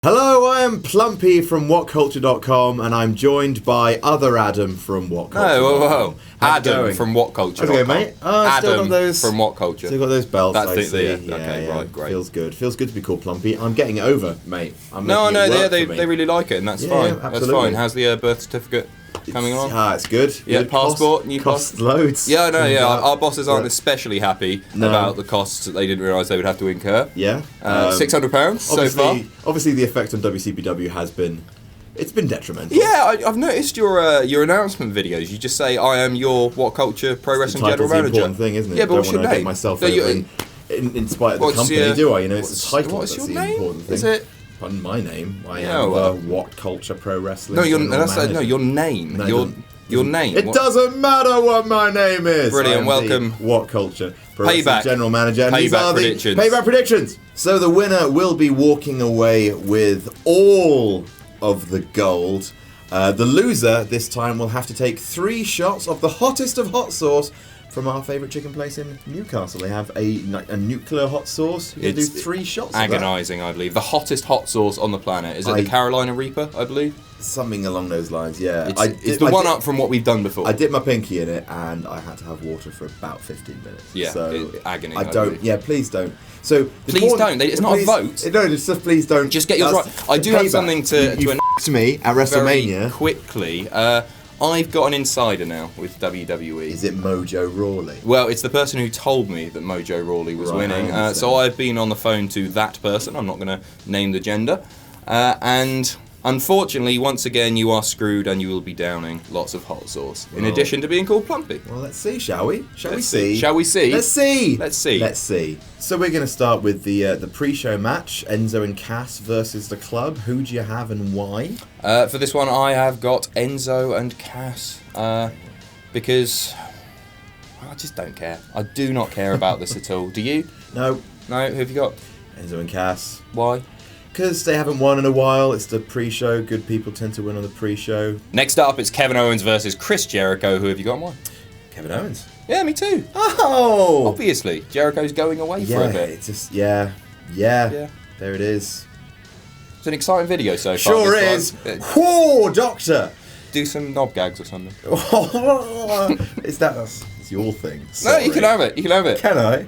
Hello, I am Plumpy from WhatCulture.com, and I'm joined by other Adam from WhatCulture. Whoa. Adam from WhatCulture. How's it going, mate? Adam got those, from WhatCulture. Still got those belts. That's right, great. Feels good. Feels good to be called Plumpy. I'm getting it over, mate. They really like it, and that's fine. Yeah, that's fine. How's the birth certificate coming along? It's good. Yeah, good. passport. Costs loads. Yeah, our bosses aren't especially happy about the costs that they didn't realise they would have to incur. Yeah. £600 so far. Obviously, the effect on WCPW has been... It's been detrimental. Yeah, I've noticed your announcement videos. You just say, "I am your WhatCulture Pro Wrestling General Manager." It's the important thing, isn't it? Yeah, but what's your name? Get myself in spite of the company, do I? You know, it's the title that's the important thing. Is it? Pardon my name. I am WhatCulture Pro Wrestling. No, your name. Your name. It doesn't matter what my name is. Brilliant. Welcome. WhatCulture Pro Wrestling General Manager. And these are predictions. The Payback predictions. So the winner will be walking away with all of the gold. The loser this time will have to take 3 shots of the hottest of hot sauce from our favourite chicken place in Newcastle. They have a nuclear hot sauce. You can do 3 shots. Agonising, I believe. The hottest hot sauce on the planet. Is it the Carolina Reaper? I believe. Something along those lines. Yeah, it's the one up from what we've done before. I dipped my pinky in it and I had to have water for about 15 minutes. Yeah, so agony. I don't. Yeah, please don't. So please don't. It's not a vote. No, just please don't. Just get yours right. I do have something to announce me at WrestleMania very quickly. I've got an insider now with WWE. Is it Mojo Rawley? Well, it's the person who told me that Mojo Rawley was winning. So I've been on the phone to that person. I'm not going to name the gender. And unfortunately, once again, you are screwed and you will be downing lots of hot sauce. In addition to being called Plumpy. Well, let's see, shall we? Shall we see? Let's see. So we're going to start with the pre-show match. Enzo and Cass versus the Club. Who do you have and why? For this one, I have got Enzo and Cass. Because I just don't care. I do not care about this at all. Do you? No. No? Who have you got? Enzo and Cass. Why? Because they haven't won in a while. It's the pre-show. Good people tend to win on the pre-show. Next up, it's Kevin Owens versus Chris Jericho. Who have you got and why? Kevin Owens. Yeah, me too. Oh! Obviously. Jericho's going away for a bit. It's just, yeah. There it is. It's an exciting video so far. Sure is. Whoa, Doctor! Do some knob gags or something. It's your thing. Sorry. No, you can have it. Can I?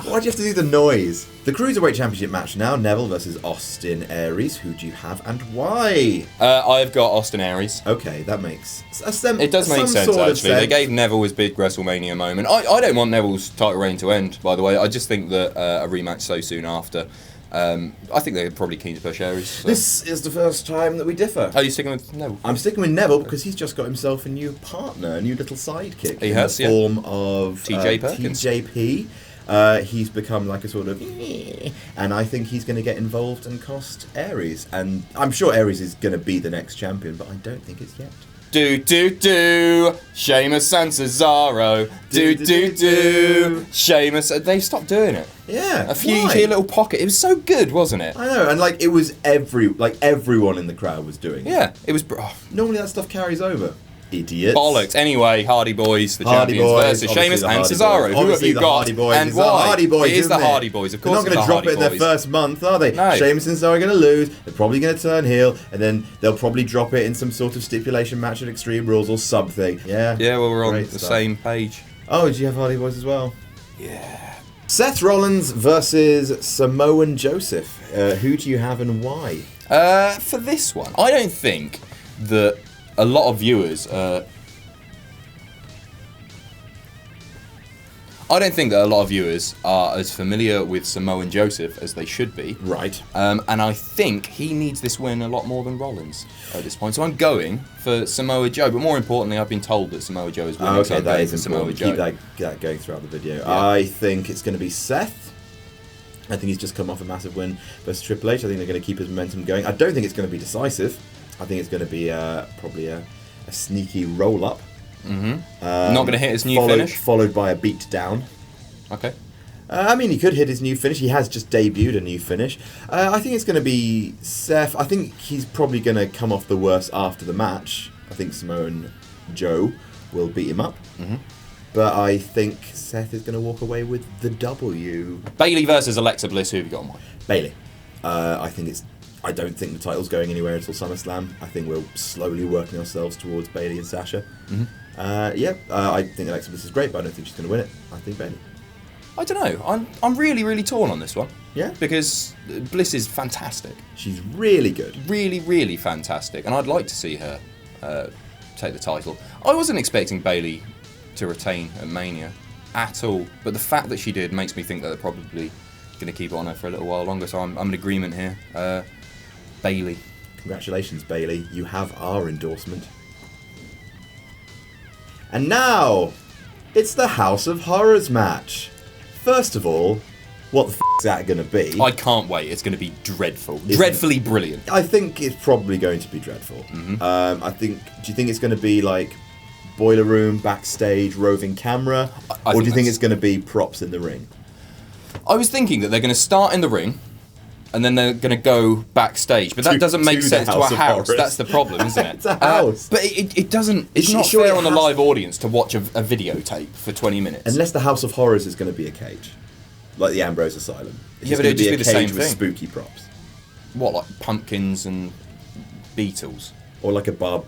Why'd you have to do the noise? The Cruiserweight Championship match now. Neville versus Austin Aries. Who do you have and why? I've got Austin Aries. Okay, that makes it does make sense, actually. They gave Neville his big WrestleMania moment. I don't want Neville's title reign to end, by the way. I just think that a rematch so soon after... I think they're probably keen to push Aries. So. This is the first time that we differ. Are you sticking with Neville? I'm sticking with Neville because he's just got himself a new partner, a new little sidekick. He has, in the form of TJ Perkins. TJP. He's become like a sort of... And I think he's going to get involved and cost Aries. And I'm sure Aries is going to be the next champion, but I don't think it's yet. Sheamus and Cesaro. Sheamus. They've stopped doing it. Yeah. A few little pocket. It was so good, wasn't it? I know, and it was everyone in the crowd was doing it. Yeah, it was. Normally that stuff carries over. Idiots. Bollocks. Anyway, Hardy Boys, the champions versus Sheamus and Cesaro. Who have you got? And why? It is the Hardy Boys. Of course, they're not going to drop it in their first month, are they? No. Sheamus and Cesaro are going to lose. They're probably going to turn heel, and then they'll probably drop it in some sort of stipulation match at Extreme Rules or something. Yeah. Yeah. Well, we're on the same page. Oh, do you have Hardy Boys as well? Yeah. Seth Rollins versus Samoan Joseph. Who do you have and why? For this one, I don't think that a lot of viewers. Are as familiar with Samoan Joseph as they should be. Right. And I think he needs this win a lot more than Rollins at this point. So I'm going for Samoa Joe. But more importantly, I've been told that Samoa Joe is winning. Okay, that is important. Keep that going throughout the video. Yeah. I think it's going to be Seth. I think he's just come off a massive win versus Triple H. I think they're going to keep his momentum going. I don't think it's going to be decisive. I think it's going to be probably a sneaky roll-up. Mm-hmm. Not going to hit his new finish? Followed by a beat down. Okay. I mean, he could hit his new finish. He has just debuted a new finish. I think it's going to be Seth. I think he's probably going to come off the worst after the match. I think Samoan Joe will beat him up. Mm-hmm. but I think Seth is going to walk away with the W. Bayley versus Alexa Bliss. Who have you got on mine? Bayley. I don't think the title's going anywhere until SummerSlam. I think we're slowly working ourselves towards Bayley and Sasha. Mm-hmm. I think Alexa Bliss is great, but I don't think she's going to win it. I think Bayley. I don't know. I'm really, really torn on this one. Yeah? Because Bliss is fantastic. She's really good. Really, really fantastic. And I'd like to see her take the title. I wasn't expecting Bayley to retain at Mania at all. But the fact that she did makes me think that they're probably going to keep it on her for a little while longer. So I'm in agreement here. Bayley. Congratulations, Bayley. You have our endorsement. And now, it's the House of Horrors match. First of all, what the f*** is that going to be? I can't wait. It's going to be dreadful. Dreadfully brilliant. I think it's probably going to be dreadful. Mm-hmm. Do you think it's going to be like boiler room, backstage, roving camera? Or do you think it's going to be props in the ring? I was thinking that they're going to start in the ring, and then they're going to go backstage. But that doesn't make sense to a house. That's the problem, isn't it? It's a house. But it doesn't... It's not fair on the live audience to watch a videotape for 20 minutes. Unless the House of Horrors is going to be a cage. Like the Ambrose Asylum. It's but it'd just be the same with thing. Spooky props. What, like pumpkins and Beatles? Or like a bar...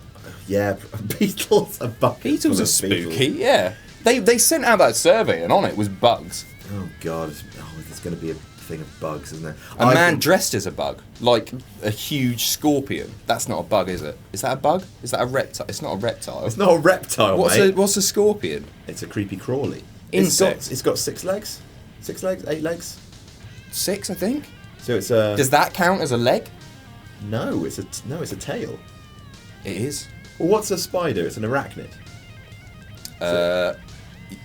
Yeah, Beatles are buckets. Beatles are spooky, yeah. They sent out that survey, and on it was bugs. Oh, God. Oh, there's going to be a thing of bugs, isn't there? A man dressed as a bug. Like a huge scorpion. That's not a bug, is it? Is that a bug? Is that a reptile? It's not a reptile. It's not a reptile, mate. What's a scorpion? It's a creepy crawly. Insect. It's got 6 legs? 6 legs? 8 legs? 6, I think. So it's a... Does that count as a leg? No, it's a tail. It is. Well, what's a spider? It's an arachnid.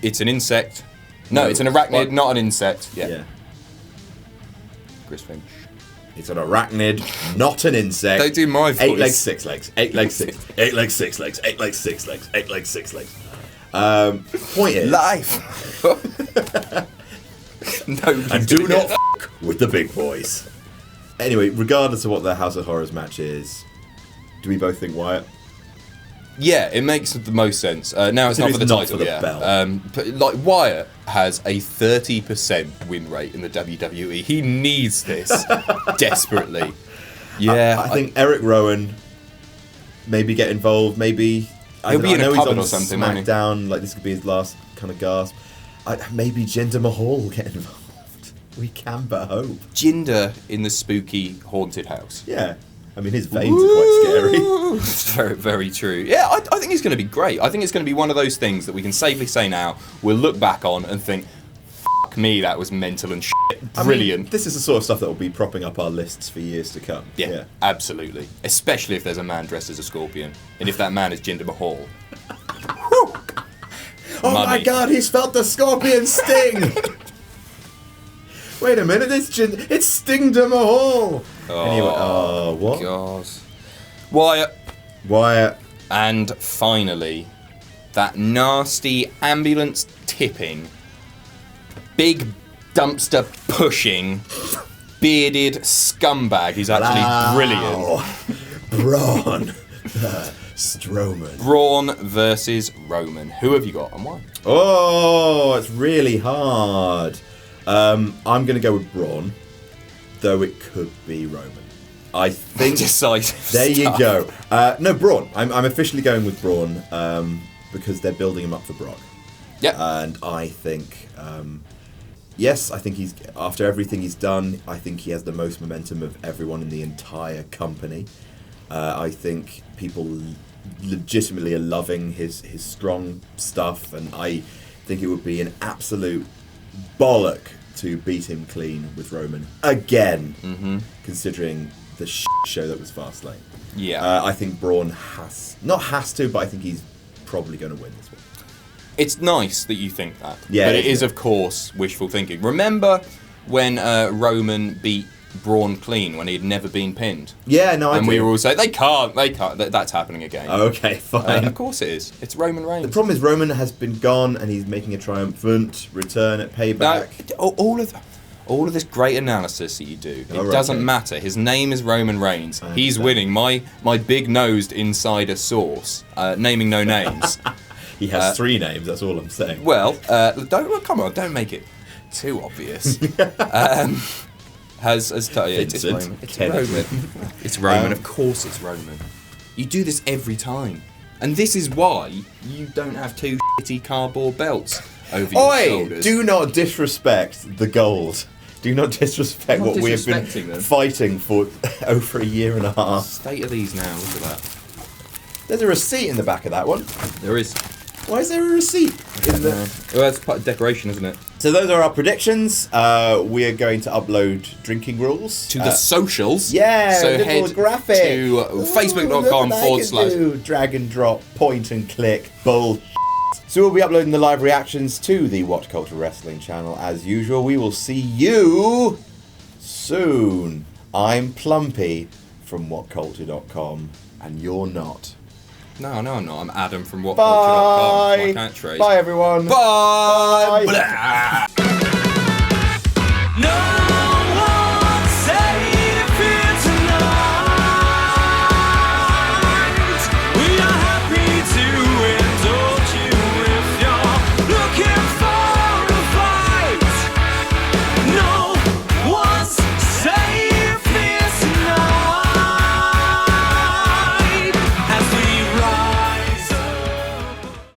It's an insect. No, it's an arachnid, not an insect. Yeah. Chris Finch. It's an arachnid, not an insect. Don't do my voice. 8 legs, 6 legs. 8 legs, 6. 8 legs, 6 legs. 8 legs, 6 legs. 8 legs, 6 legs. Point is... Life. No, and do not f*** with the big boys. Anyway, regardless of what the House of Horrors match is, do we both think Wyatt? Yeah, it makes the most sense. Now it's not for the title, but like Wyatt has a 30% win rate in the WWE. He needs this desperately. Yeah, I think Eric Rowan maybe get involved. Maybe he'll be in a cupboard or something. SmackDown, like this could be his last kind of gasp. Maybe Jinder Mahal will get involved. We can but hope. Jinder in the spooky haunted house. Yeah. I mean, his veins are quite scary. It's very, very true. Yeah, I think it's going to be great. I think it's going to be one of those things that we can safely say now, we'll look back on and think, fuck me, that was mental and shit. Brilliant. I mean, this is the sort of stuff that will be propping up our lists for years to come. Yeah, absolutely. Especially if there's a man dressed as a scorpion. And if that man is Jinder Mahal. Oh my God, he's felt the scorpion sting! Wait a minute, it's Stingder Mahal! Anyway, what? God. Wyatt. And finally, that nasty ambulance tipping, big dumpster pushing, bearded scumbag. He's actually brilliant. Braun Strowman. Braun versus Roman. Who have you got and why? Oh, it's really hard. I'm going to go with Braun, though it could be Roman. I think... Decisive There you stuff. go. No, Braun. I'm officially going with Braun because they're building him up for Brock. Yeah. And I think... yes, I think he's... After everything he's done, I think he has the most momentum of everyone in the entire company. I think people legitimately are loving his strong stuff, and I think it would be an absolute bollock to beat him clean with Roman again, considering the show that was Fastlane. Yeah. I think Braun has to, but I think he's probably going to win this one. It's nice that you think that. Yeah, but it is, of course, wishful thinking. Remember when Roman beat Braun clean when he had never been pinned? Yeah, no, I And do. we were all saying, they can't. That's happening again. Okay, fine. Of course it is. It's Roman Reigns. The problem is Roman has been gone, and he's making a triumphant return at Payback. No, all of this great analysis that you do, it doesn't matter. His name is Roman Reigns. He's winning. My big-nosed insider source, naming no names, He has 3 names, that's all I'm saying. Well, don't make it too obvious. It's Roman. It's Roman. It's Roman. Of course it's Roman. You do this every time. And this is why you don't have 2 shitty cardboard belts over your shoulders. Do not disrespect the gold. Do not disrespect what we have been fighting for over a year and a half. State of these now, look at that. There's a receipt in the back of that one. There is. Why is there a receipt? Well, that's part of decoration, isn't it? So those are our predictions. We are going to upload drinking rules to the socials. Yeah, so head graphic. to facebook.com/ drag and drop, point and click, bull. So we'll be uploading the live reactions to the WhatCulture Wrestling channel as usual. We will see you soon. I'm Plumpy from WhatCulture.com, and you're not. No, I'm not. I'm Adam from WhatCulture.com. Bye. My catchphrase. Bye, everyone. Bye. Bye.